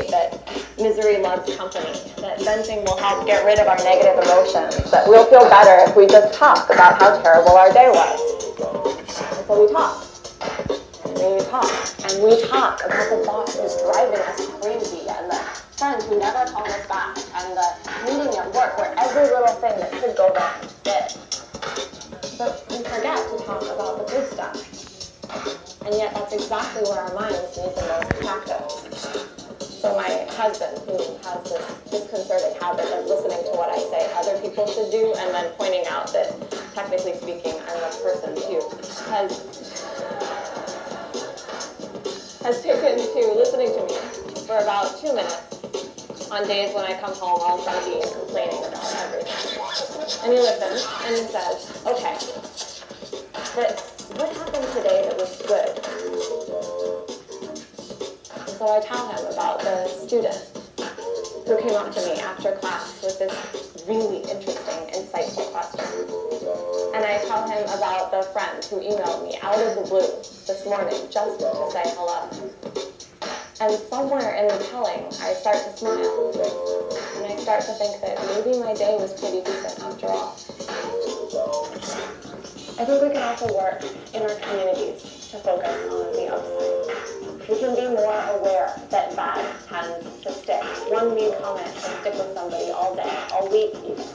that misery loves company, that venting will help get rid of our negative emotions, that we'll feel better if we just talk about how terrible our day was. And so we talk. We talk, and we talk about the boss who's driving us crazy, and the friends who never call us back, and the meeting at work where every little thing that could go wrong did. But we forget to talk about the good stuff. And yet that's exactly where our minds need the most practice. So my husband, who has this disconcerting habit of listening to what I say other people should do, and then pointing out that, technically speaking, I'm a person too, has taken to listening to me for about 2 minutes on days when I come home all grumpy and complaining about everything. And he listens, and he says, okay, but what happened today that was good? And so I tell him about the student who came up to me after class with this really interesting, insightful question. And I tell him about the friend who emailed me out of the blue this morning just to say hello. And somewhere in the telling, I start to smile. And I start to think that maybe my day was pretty decent after all. I think we can also work in our communities to focus on the upside. We can be more aware that bad tends to stick. One mean comment can stick with somebody all day, all week even.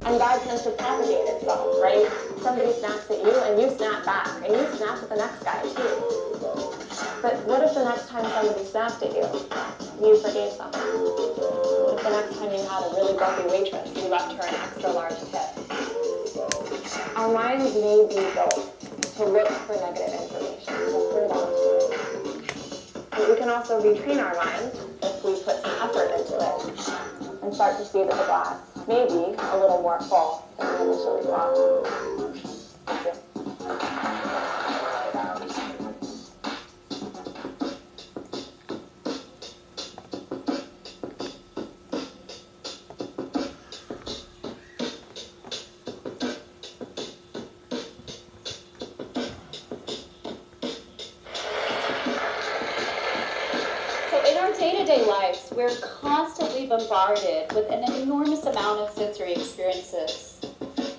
And bad tends to propagate itself, right? Somebody snaps at you and you snap back, and you snap at the next guy too. But what if the next time somebody snapped at you, you forgave them? What if the next time you had a really grumpy waitress, you left her an extra large tip? Our minds may be built to look for negative information, to hold on to it. But we can also retrain our minds if we put some effort into it and start to see that the glass may be a little more full than we initially thought. Thank you. Day-to-day lives, we're constantly bombarded with an enormous amount of sensory experiences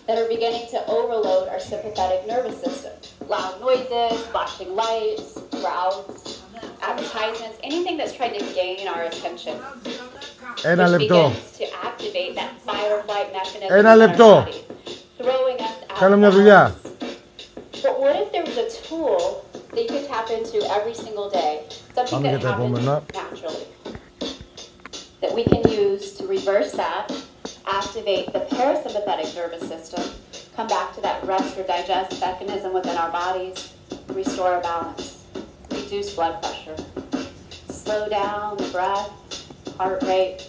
that are beginning to overload our sympathetic nervous system. Loud noises, flashing lights, crowds, advertisements, anything that's trying to gain our attention, which begins to activate that fight or flight mechanism in our body, throwing us out of balance. But what if there was a tool that you could tap into every single day, something that happens naturally, that we can use to reverse that, activate the parasympathetic nervous system, come back to that rest or digest mechanism within our bodies, restore our balance, reduce blood pressure, slow down the breath, heart rate,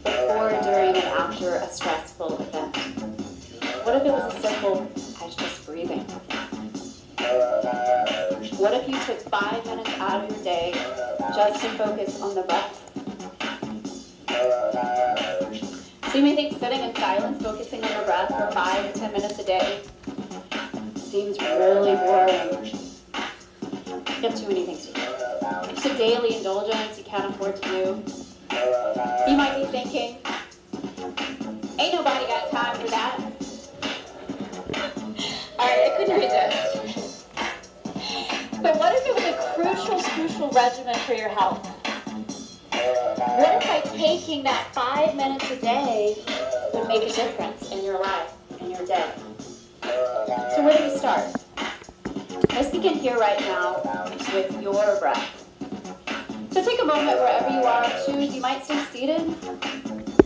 before, during, and after a stressful event. What if it was as simple as just breathing? What if you took 5 minutes out of your day just to focus on the breath? So you may think sitting in silence, focusing on your breath for 5 to 10 minutes a day seems really boring. You have too many things to do. It's a daily indulgence you can't afford to do. You might be thinking, ain't nobody got time for that. Alright, I couldn't resist. But what if it was a crucial regimen for your health? What if by taking that 5 minutes a day would make a difference in your life, in your day? So where do we start? Let's begin here right now with your breath. So take a moment wherever you are. Choose. You might stay seated.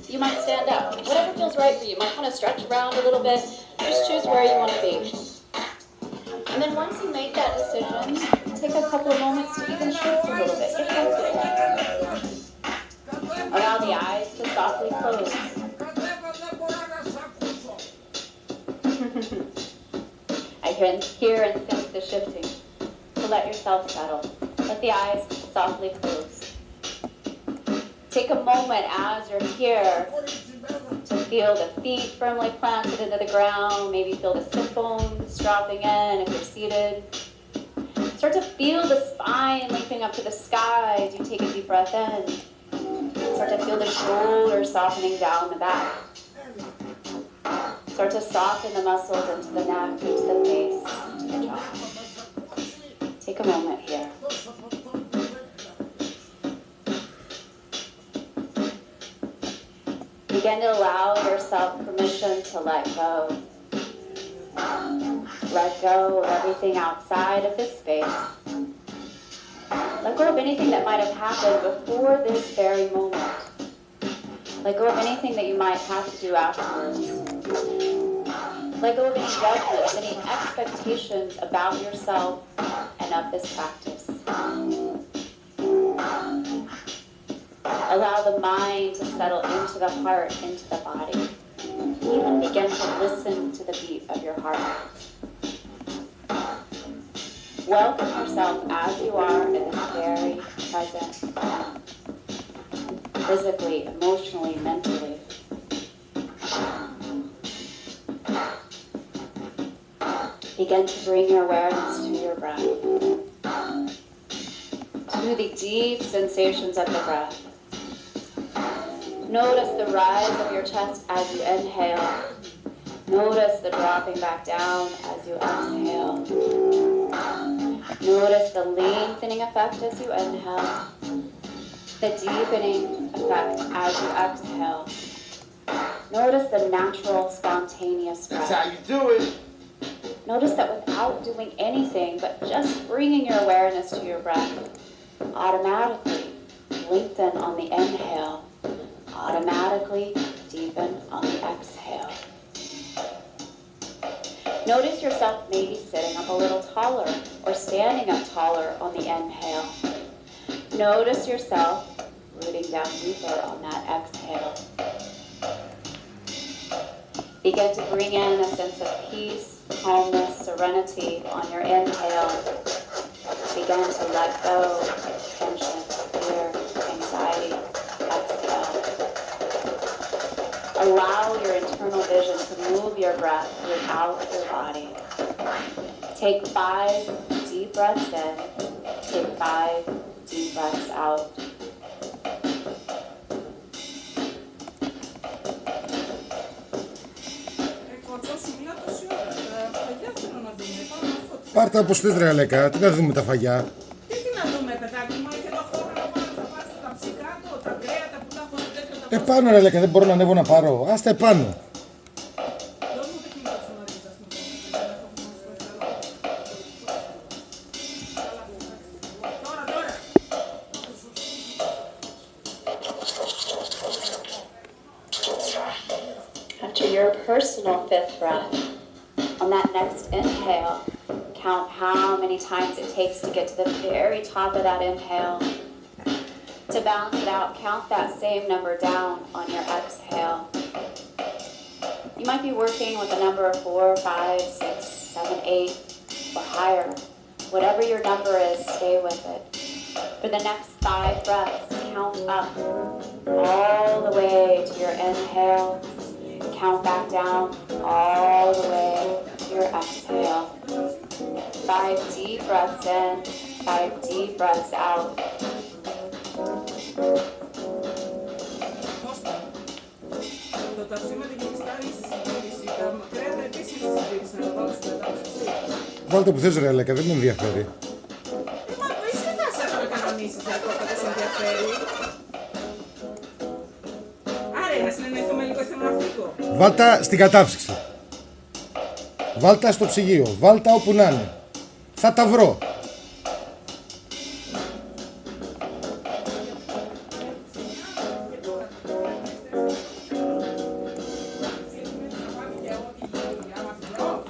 You might stand up. Whatever feels right for you. You might want to stretch around a little bit. Just choose where you want to be. And then once you make that decision, take a couple of moments to even shift a little bit. Get comfortable. Allow the eyes to softly close. I hear and sense the shifting. So let yourself settle. Let the eyes softly close. Take a moment as you're here to feel the feet firmly planted into the ground. Maybe feel the sit bones dropping in if you're seated. Start to feel the spine lengthening up to the sky as you take a deep breath in. Start to feel the shoulders softening down the back. Start to soften the muscles into the neck, into the face, into the jaw. Take a moment here. Begin to allow yourself permission to let go. Let go of everything outside of this space. Let go of anything that might have happened before this very moment. Let go of anything that you might have to do afterwards. Let go of any judgments, any expectations about yourself and of this practice. Allow the mind to settle into the heart, into the body. Even begin to listen to the beat of your heart. Welcome yourself as you are in this very present moment. Physically, emotionally, mentally. Begin to bring your awareness to your breath. To the deep sensations of the breath. Notice the rise of your chest as you inhale. Notice the dropping back down as you exhale. Notice the lengthening effect as you inhale. The deepening effect as you exhale. Notice the natural, spontaneous breath. That's how you do it. Notice that without doing anything, but just bringing your awareness to your breath, automatically lengthen on the inhale. Automatically deepen on the exhale. Notice yourself maybe sitting up a little taller or standing up taller on the inhale. Notice yourself rooting down deeper on that exhale. Begin to bring in a sense of peace, calmness, serenity on your inhale. Begin to let go of tension, fear, anxiety. Exhale. Allow your internal vision to move your breath throughout your body. Take 5 deep breaths in. Take 5 deep breaths out. Πάρτα όπως θες ρε Αλέκα, τι να δούμε τα φαγιά. Τι να δούμε παιδάκι μου, έχει εδώ χώρο να πάρω, θα πάρεις τα ψηκάτω, τα κρέατα που τα έχω στο τέτοιο τα Επάνω ρε Αλέκα, δεν μπορώ να ανέβω να πάρω. Άστα επάνω. Δώσ' μου τεχνικά στο να δεις, ας πούμε, δεν έχω Τώρα. After your personal 5th breath, on that next inhale, count how many times it takes to get to the very top of that inhale. To balance it out, count that same number down on your exhale. You might be working with a number of 4, 5, 6, 7, 8, or higher. Whatever your number is, stay with it. For the next 5 breaths, count up all the way to your inhale. Count back down all the way to your exhale. 5 deep breaths in, 5 deep breaths out. Το ταψί με την κυριστάρη στη συντήρηση, τα κρέατα επίσης στη συντήρηση, να τα βάλω στην κατάψυση. Βάλτε που θες ρε Αλέκα, δεν με ενδιαφέρει. Μα εσύ θα σε έπρεπε κανονίσεις ακόμα, δεν σε ενδιαφέρει. Άρα να συνεννοηθούμε λίγο, θέλω να φύγω. Βάλτα στην κατάψυξη. Βάλτα στο ψυγείο. Βάλτα όπου να είναι. Θα τα βρω.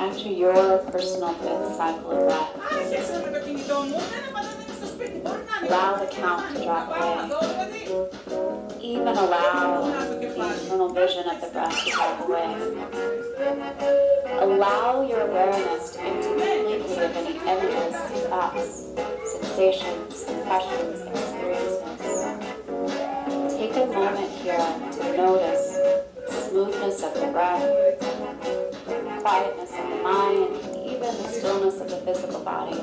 After your personal 5th cycle of breath, Άρχισε με το κινητό μου, δεν είναι στο σπίτι, μπορεί να είναι. allow the count to drop away. Even allow the internal vision of the breath to drop away. Allow your awareness to empty completely of any images, thoughts, sensations, impressions, experiences. Take a moment here to notice the smoothness of the breath, quietness of the mind, even the stillness of the physical body.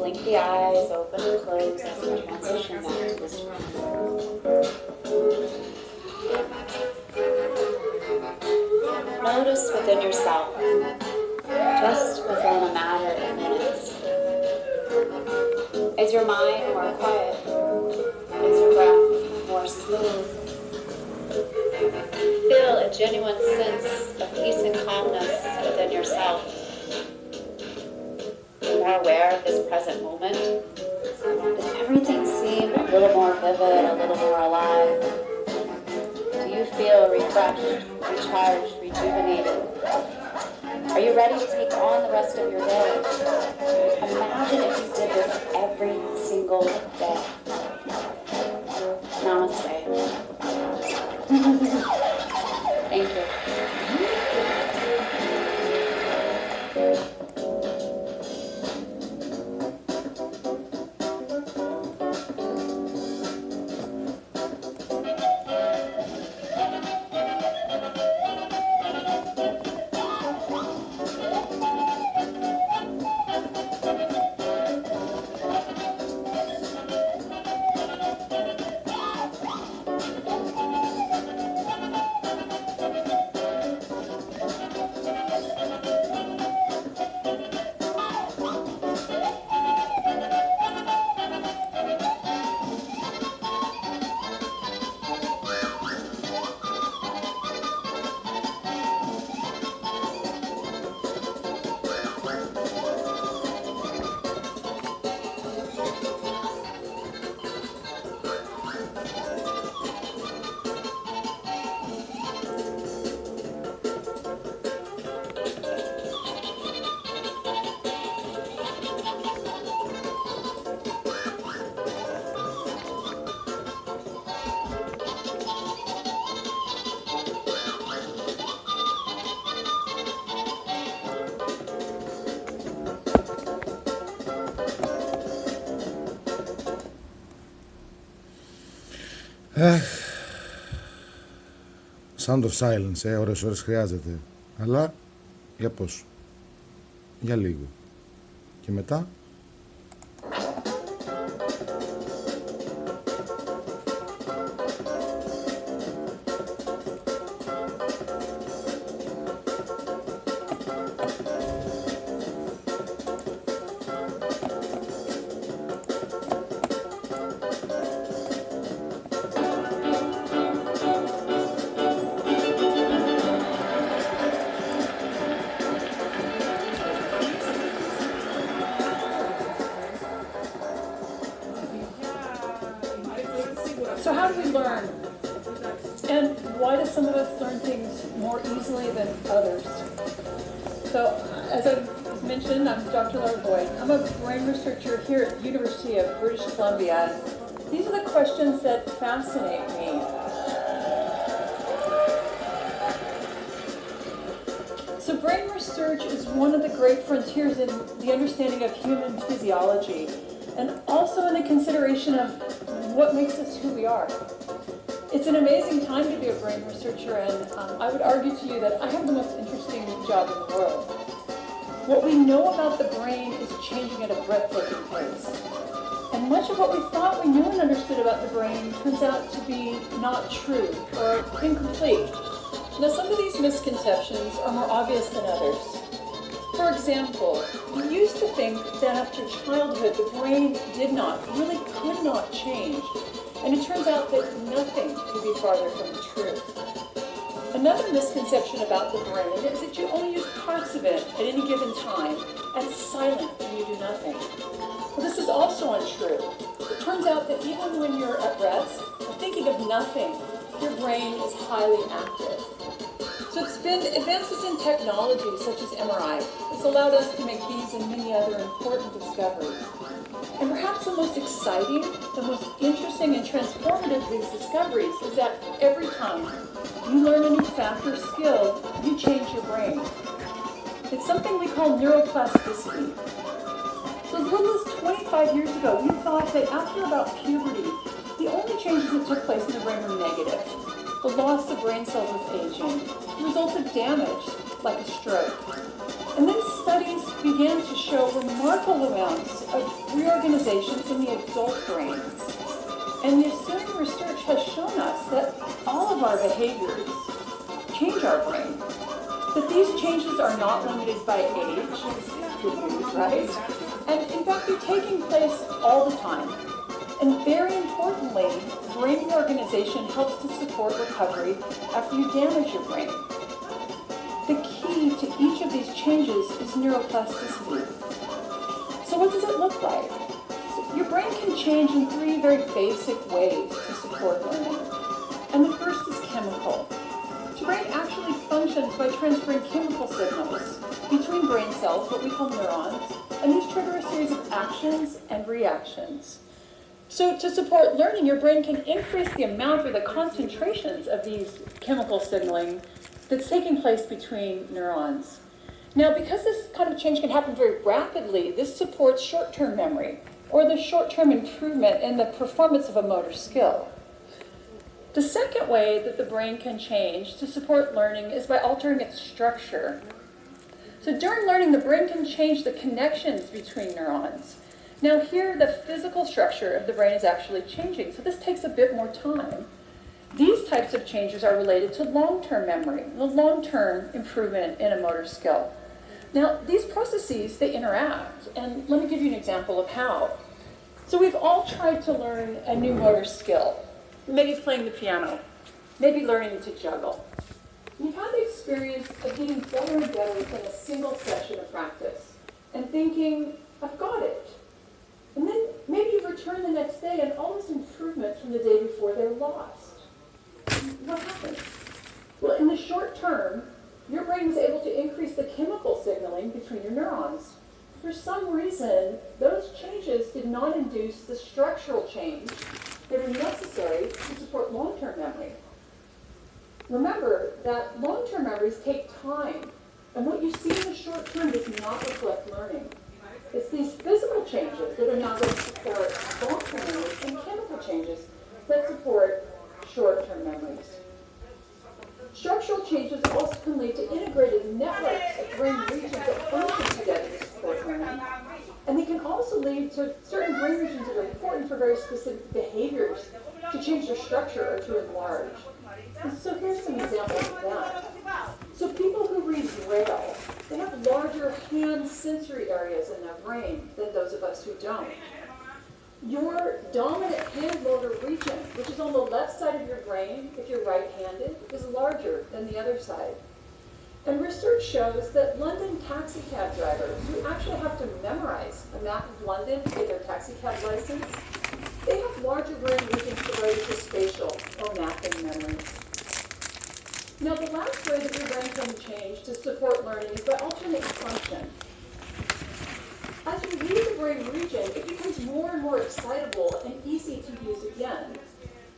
blink the eyes, open and close as we transition back to this room. Notice within yourself, just within a matter of minutes. Is your mind more quiet? Is your breath more smooth? Feel a genuine sense of peace and calmness within yourself. You're more aware of this present moment. Does everything seem a little more vivid, a little more alive? Do you feel refreshed, recharged, rejuvenated? Are you ready to take on the rest of your day? Imagine if you did this every single day. Namaste. Thank you. Sound of silence, ώρες χρειάζεται. Αλλά για πόσο? Για λίγο. Και μετά So how do we learn? And why do some of us learn things more easily than others? So, as I mentioned, I'm Dr. Laura Boyd. I'm a brain researcher here at the University of British Columbia. These are the questions that fascinate me. So brain research is one of the great frontiers in the understanding of human physiology, and also in the consideration of what makes us who we are. It's an amazing time to be a brain researcher, and I would argue to you that I have the most interesting job in the world. What we know about the brain is changing at a breathtaking pace. And much of what we thought we knew and understood about the brain turns out to be not true or incomplete. Now, some of these misconceptions are more obvious than others. For example, we used to think that after childhood, the brain really could not change. And it turns out that nothing could be farther from the truth. Another misconception about the brain is that you only use parts of it at any given time, and it's silent when you do nothing. Well, this is also untrue. It turns out that even when you're at rest or thinking of nothing, your brain is highly active. So it's been advances in technology such as MRI that's allowed us to make these and many other important discoveries. And perhaps the most exciting, the most interesting and transformative of these discoveries is that every time you learn a new fact or skill, you change your brain. It's something we call neuroplasticity. So as little as 25 years ago, we thought that after about puberty, the only changes that took place in the brain were negative. the loss of brain cells with aging, the result of damage, like a stroke. And then studies began to show remarkable amounts of reorganization in the adult brain. And the ensuing research has shown us that all of our behaviors change our brain. That these changes are not limited by age, good news, right? And in fact, they're taking place all the time. And very importantly, brain reorganization helps to support recovery after you damage your brain. The key to each of these changes is neuroplasticity. So what does it look like? So your brain can change in 3 very basic ways to support learning. And the first is chemical. The brain actually functions by transferring chemical signals between brain cells, what we call neurons, and these trigger a series of actions and reactions. So to support learning, your brain can increase the amount or the concentrations of these chemical signaling that's taking place between neurons. Now, because this kind of change can happen very rapidly, this supports short-term memory, or the short-term improvement in the performance of a motor skill. The second way that the brain can change to support learning is by altering its structure. So during learning, the brain can change the connections between neurons. Now here, the physical structure of the brain is actually changing, so this takes a bit more time. These types of changes are related to long-term memory, the long-term improvement in a motor skill. Now, these processes, they interact, and let me give you an example of how. So we've all tried to learn a new motor skill, maybe playing the piano, maybe learning to juggle. You've had the experience of getting better and better within a single session of practice, and thinking, I've got it. And then maybe you return the next day and all those improvements from the day before, they're lost. What happened? Well, in the short term, your brain was able to increase the chemical signaling between your neurons. For some reason, those changes did not induce the structural change that are necessary to support long-term memory. Remember that long-term memories take time, and what you see in the short term does not reflect learning. It's these physical changes that are now going to support long-term memories and chemical changes that support short-term memories. Structural changes also can lead to integrated networks of brain regions that function together to support learning. And they can also lead to certain brain regions that are important for very specific behaviors to change their structure or to enlarge. And so here's some examples of that. So people who read Braille, they have larger hand sensory areas in their brain than those of us who don't. Your dominant hand motor region, which is on the left side of your brain, if you're right-handed, is larger than the other side. And research shows that London taxi cab drivers who actually have to memorize a map of London to get their taxi cab license, they have larger brain regions related to spatial or mapping memories. Now, the last way that your brain can change to support learning is by alternating function. As you use the brain region, it becomes more and more excitable and easy to use again.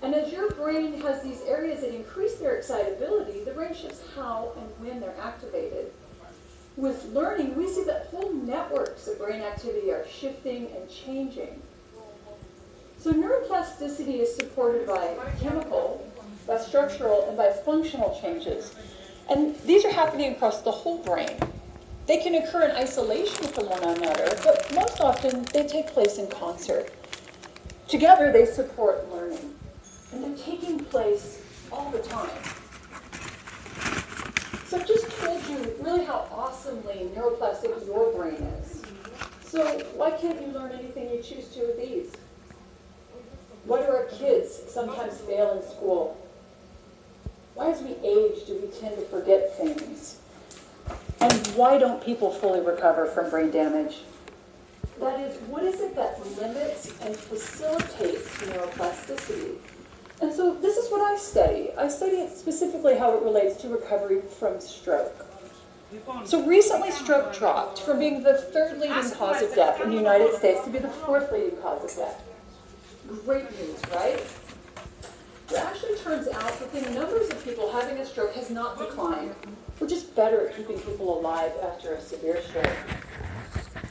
And as your brain has these areas that increase their excitability, the brain shifts how and when they're activated. With learning, we see that whole networks of brain activity are shifting and changing. So neuroplasticity is supported by chemical, by structural, and by functional changes. And these are happening across the whole brain. They can occur in isolation from one another, but most often they take place in concert. Together they support learning, and they're taking place all the time. So I've just told you really how awesomely neuroplastic your brain is. So why can't you learn anything you choose to with these? Why do our kids sometimes fail in school? Why as we age do we tend to forget things? And why don't people fully recover from brain damage? That is, what is it that limits and facilitates neuroplasticity? And so this is what I study. I study specifically how it relates to recovery from stroke. So recently stroke dropped from being the 3rd leading cause of death in the United States to be the 4th leading cause of death. Great news, right? It actually turns out that the numbers of people having a stroke has not declined. We're just better at keeping people alive after a severe stroke.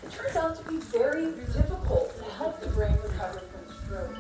It turns out to be very difficult to help the brain recover from stroke.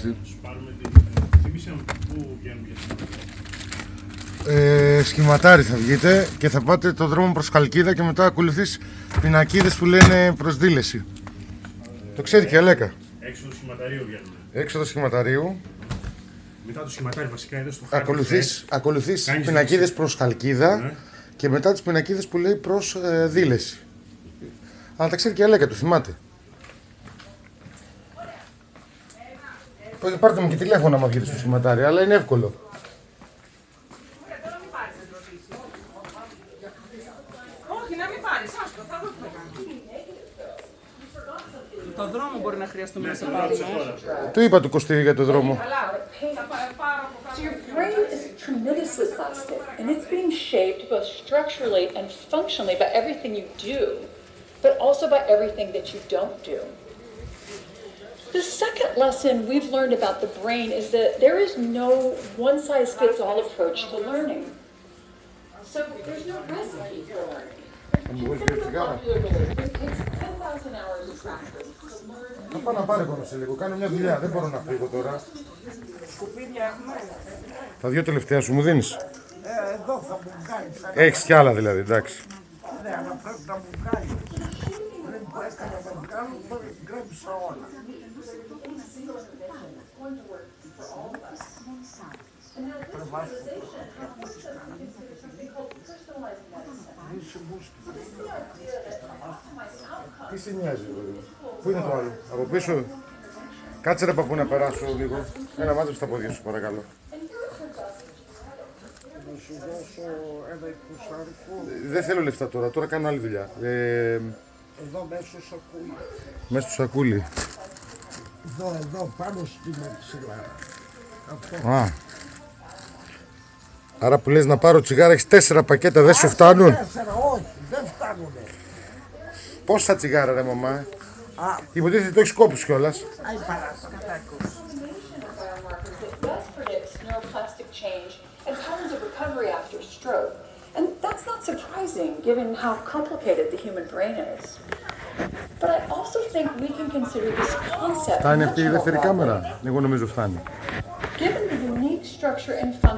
Ορίστε. Πάρουμε θυμίσαι μου πού βγαίνουμε για Σχηματάρι θα βγείτε και θα πάτε το δρόμο προς Χαλκίδα και μετά ακολουθείς πινακίδες που λένε προσδήλεση. Το ξέρει και η Αλέκα. έξω του σχηματαρίου βγαίνουμε. Έξω το σχηματαρίου. Μετά το σχηματάρι βασικά εδώ στο χάρτη. Ακολουθείς Κάνεις πινακίδες δήλωση. προς Χαλκίδα, Ναι. και μετά τις πινακίδες που λέει προς δήλεση. Αλλά τα ξέρει και η Αλέκα, το θυμάται. Πάρτε μου και τηλέφωνο άμα βγείτε στο σχηματάρι, αλλά είναι εύκολο. Όχι, να μην πάρεις, άστο, θα δούμε. Το δρόμο μπορεί να χρειαστούμε να σε πάρουμε. Του είπα του Κωστή για το δρόμο. Αλλά θα πάρω από So your brain is tremendously plastic, and it's being shaped both structurally and functionally by everything you do, but also by everything that you don't do. The second lesson we've learned about the brain is that there is no one-size-fits-all approach to learning. So there's no recipe for learning. It takes 10,000 hours of practice to learn. Θα πάω να πάρω εικόνα σε λίγο. Κάνω μια δουλειά. Δεν μπορώ να φύγω τώρα. σκουπίδια έχουμε. Τα δύο τελευταία σου μου δίνεις. Εδώ θα μου κάνεις. Έχεις κι άλλα δηλαδή, εντάξει. Ναι, αλλά πρέπει να μου κάνεις. Πριν που έκανα να μου κάνω, τώρα γκρέμισα όλα. Τι σε νοιάζει, βέβαια. Πού είναι το άλλο, από πίσω. Κάτσε ρε παππού να περάσω λίγο. Ένα μάζεψε τα πόδια σου, παρακαλώ. Να σου δώσω ένα εικοσάρικο. Δεν θέλω λεφτά τώρα, τώρα κάνω άλλη δουλειά. Εδώ μέσα στο σακούλι. Μέσα στο σακούλι. Εδώ, πάνω στην μαξιλάρα. Αυτό. Α. Άρα που λες να πάρω τσιγάρα, έχεις 4 πακέτα, δεν σου φτάνουν. 4, όχι, δεν φτάνουνε. Πόσα τσιγάρα ρε μαμά. Α, Υποτίθεται το έχεις κόπους κιόλας. αϊ παρακατάκος. Biomarkers that best predicts neuroplastic change and patterns of recovery after stroke. And that's not surprising given how complicated the human brain is. But I also think we can consider this concept Φτάνει much αυτή η more δεύτερη broadly. κάμερα. Εγώ νομίζω φτάνει. Given the unique structure and function